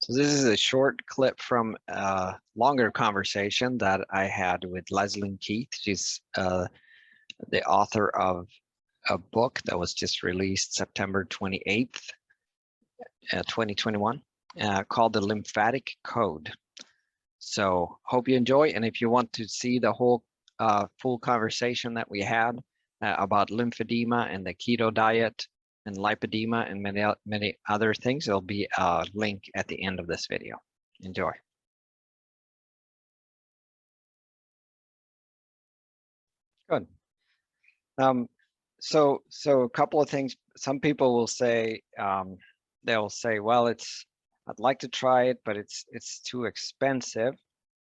So this is a short clip from a longer conversation that I had with Leslie Keith. She's the author of a book that was just released September 28th, 2021, called The Lymphatic Code. So hope you enjoy. And if you want to see the whole full conversation that we had about lymphedema and the keto diet and lipedema and many other things, there'll be a link at the end of this video. Enjoy. Good. So a couple of things. Some people will say, they'll say, well, I'd like to try it, but it's too expensive.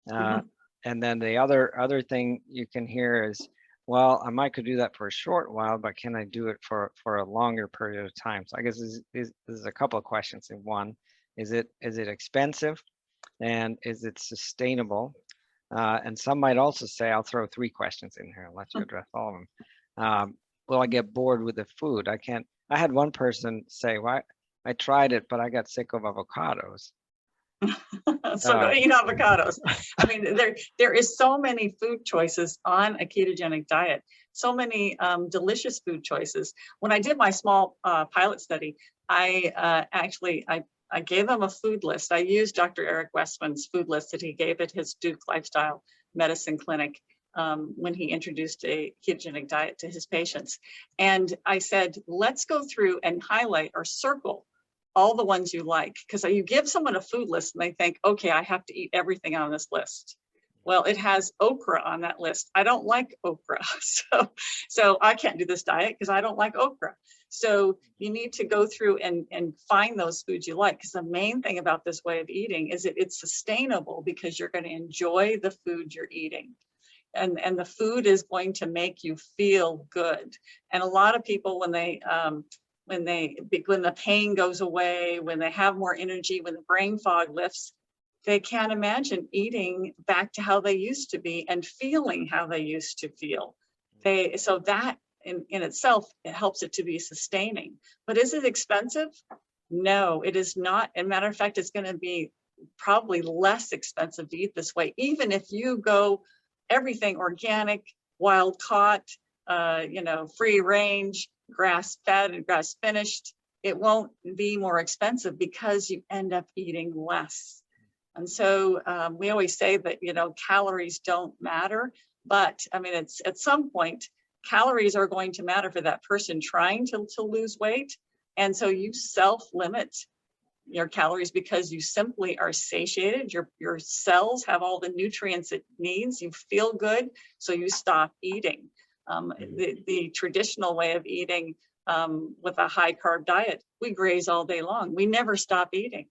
And then the other thing you can hear is, well, I might could do that for a short while, but can I do it for a longer period of time? So I guess this is a couple of questions in one. Is it expensive, and is it sustainable? And some might also say, I'll throw three questions in here and let you address all of them. Will I get bored with the food? I had one person say, well, I tried it, but I got sick of avocados. So don't eat avocados. I mean, there is so many food choices on a ketogenic diet, so many delicious food choices. When I did my small pilot study, I gave them a food list. I used Dr. Eric Westman's food list that he gave at his Duke Lifestyle Medicine Clinic when he introduced a ketogenic diet to his patients. And I said, let's go through and highlight or circle all the ones you like, because you give someone a food list and they think, okay, I have to eat everything on this list. Well, it has okra on that list. I don't like okra, so I can't do this diet because I don't like okra. So you need to go through and find those foods you like, because the main thing about this way of eating is that it's sustainable, because you're going to enjoy the food you're eating. And the food is going to make you feel good. And a lot of people, when the pain goes away, when they have more energy, when the brain fog lifts, they can't imagine eating back to how they used to be and feeling how they used to feel. So that in itself, it helps it to be sustaining. But is it expensive? No, it is not. As a matter of fact, it's going to be probably less expensive to eat this way, even if you go everything organic, wild caught, free range, grass fed and grass finished. It won't be more expensive because you end up eating less. And so we always say that, calories don't matter, but I mean, it's at some point, calories are going to matter for that person trying to lose weight. And so you self-limit your calories because you simply are satiated. Your cells have all the nutrients it needs. You feel good, so you stop eating. The traditional way of eating with a high carb diet, we graze all day long. We never stop eating.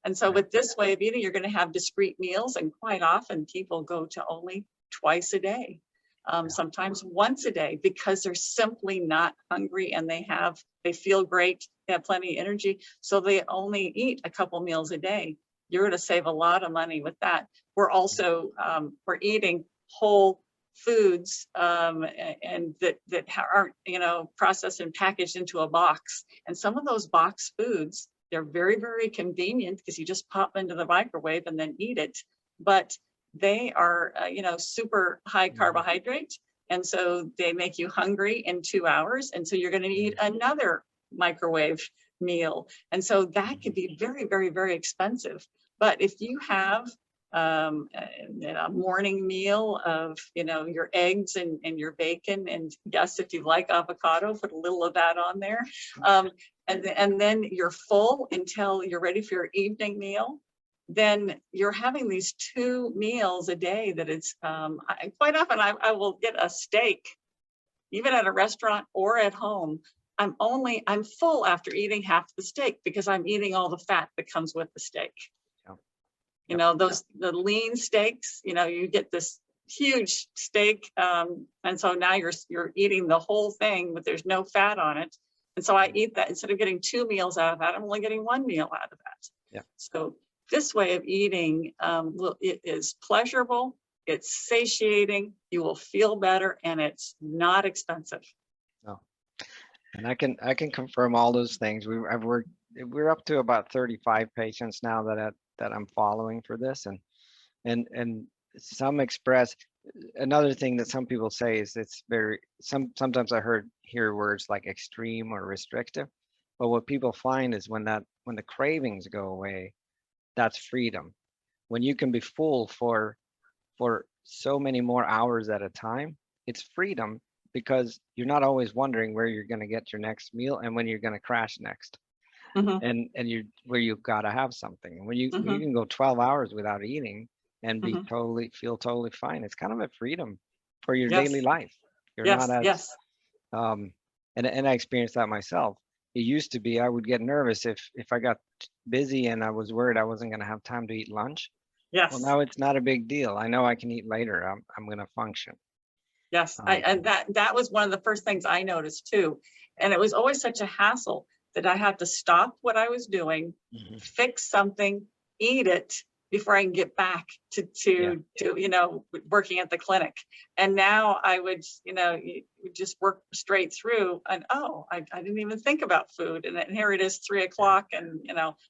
And so with this way of eating, you're going to have discrete meals, and quite often people go to only twice a day, sometimes once a day, because they're simply not hungry and they feel great, they have plenty of energy, so they only eat a couple meals a day. You're going to save a lot of money with that. We're also we're eating whole foods and that aren't processed and packaged into a box. And some of those box foods, they're very, very convenient because you just pop into the microwave and then eat it. But they are super high carbohydrate, and so they make you hungry in 2 hours, and so you're going to need another microwave meal. And so that could be very, very, very expensive. But if you have a morning meal of your eggs and your bacon, and yes, if you like avocado, put a little of that on there, and then you're full until you're ready for your evening meal, then you're having these 2 meals a day. That it's quite often I will get a steak, even at a restaurant or at home. I'm full after eating half the steak because I'm eating all the fat that comes with the steak. The lean steaks, you get this huge steak, and so now you're eating the whole thing, but there's no fat on it. And so I eat that. Instead of getting 2 meals out of that, I'm only getting 1 meal out of that. Yeah. So this way of eating, it is pleasurable, it's satiating, you will feel better, and it's not expensive. Oh. And I can confirm all those things. We're up to about 35 patients now that that I'm following for this, and some express another thing that some people say is it's very sometimes I hear words like extreme or restrictive, but what people find is when the cravings go away, that's freedom. When you can be full for so many more hours at a time, it's freedom because you're not always wondering where you're going to get your next meal and when you're going to crash next. Mhm, And you where you've got to have something. When you mhm, can go 12 hours without eating and be mhm. feel totally fine. It's kind of a freedom for your daily Yes, life. You're not yes, as yes, um and I experienced that myself. It used to be I would get nervous if I got busy and I was worried I wasn't going to have time to eat lunch. Well, yes. now it's not a big deal. I know I can eat later. I'm going to function. Yes, Um, and that was one of the first things I noticed too. And it was always such a hassle that I had to stop what I was doing, mhm. fix something, eat it before I can get back Yeah, to working at the clinic. And now I would, just work straight through and oh, I didn't even think about food. And here it is 3 o'clock and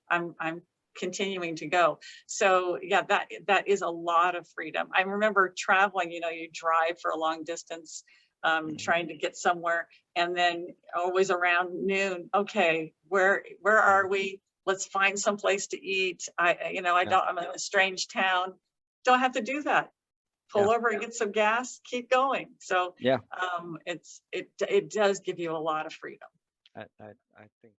I'm continuing to go. So yeah, that is a lot of freedom. I remember traveling, you drive for a long distance, mhm, trying to get somewhere, and then always around noon, okay, where are mhm. we? Let's find some place to eat. I Yeah, don't, I'm in a strange town. Don't have to do that. yeah, Pull over and get some gas, keep going. So yeah. it does give you a lot of freedom. I think